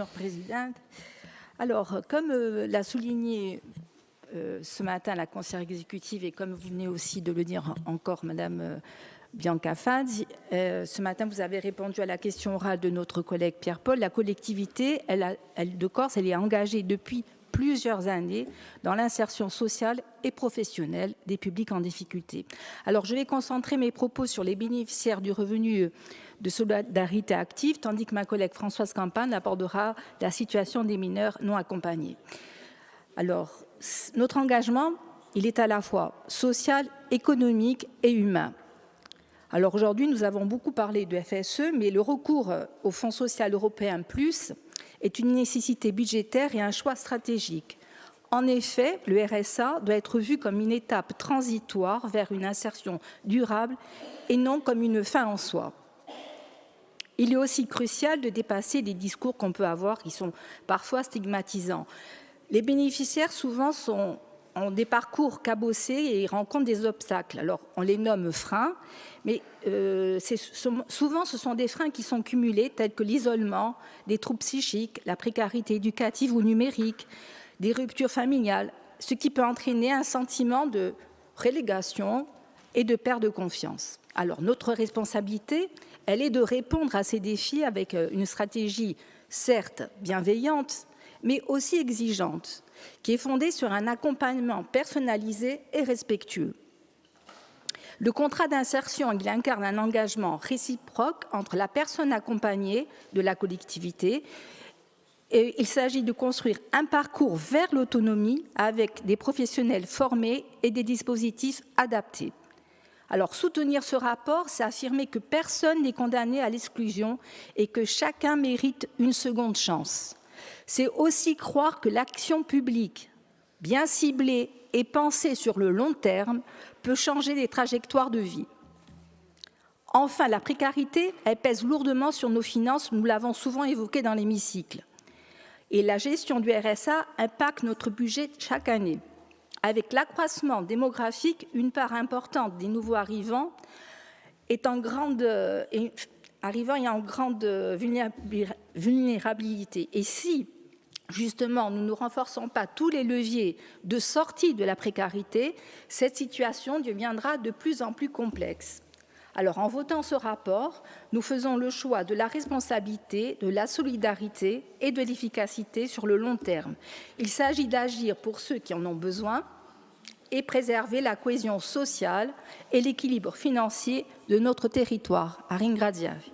Présidente. Alors, comme l'a souligné ce matin la conseillère exécutive et comme vous venez aussi de le dire encore, Madame Bianca Fadzi, ce matin vous avez répondu à la question orale de notre collègue Pierre-Paul. La collectivité de Corse, elle est engagée depuis plusieurs années dans l'insertion sociale et professionnelle des publics en difficulté. Alors, je vais concentrer mes propos sur les bénéficiaires du revenu de solidarité active, tandis que ma collègue Françoise Campagne abordera la situation des mineurs non accompagnés. Alors, notre engagement, il est à la fois social, économique et humain. Alors aujourd'hui, nous avons beaucoup parlé du FSE, mais le recours au Fonds social européen Plus est une nécessité budgétaire et un choix stratégique. En effet, le RSA doit être vu comme une étape transitoire vers une insertion durable et non comme une fin en soi. Il est aussi crucial de dépasser des discours qu'on peut avoir qui sont parfois stigmatisants. Les bénéficiaires souvent ont des parcours cabossés et rencontrent des obstacles. Alors on les nomme freins, mais souvent ce sont des freins qui sont cumulés tels que l'isolement, des troubles psychiques, la précarité éducative ou numérique, des ruptures familiales, ce qui peut entraîner un sentiment de relégation et de perte de confiance. Alors notre responsabilité, elle est de répondre à ces défis avec une stratégie certes bienveillante, mais aussi exigeante, qui est fondée sur un accompagnement personnalisé et respectueux. Le contrat d'insertion, il incarne un engagement réciproque entre la personne accompagnée de la collectivité et il s'agit de construire un parcours vers l'autonomie avec des professionnels formés et des dispositifs adaptés. Alors, soutenir ce rapport, c'est affirmer que personne n'est condamné à l'exclusion et que chacun mérite une seconde chance. C'est aussi croire que l'action publique, bien ciblée et pensée sur le long terme, peut changer les trajectoires de vie. Enfin, la précarité, elle pèse lourdement sur nos finances, nous l'avons souvent évoqué dans l'hémicycle. Et la gestion du RSA impacte notre budget chaque année. Avec l'accroissement démographique, une part importante des nouveaux arrivants est en grande vulnérabilité. Et si, justement, nous ne renforçons pas tous les leviers de sortie de la précarité, cette situation deviendra de plus en plus complexe. Alors, en votant ce rapport, nous faisons le choix de la responsabilité, de la solidarité et de l'efficacité sur le long terme. Il s'agit d'agir pour ceux qui en ont besoin et préserver la cohésion sociale et l'équilibre financier de notre territoire. A ringraziarvi.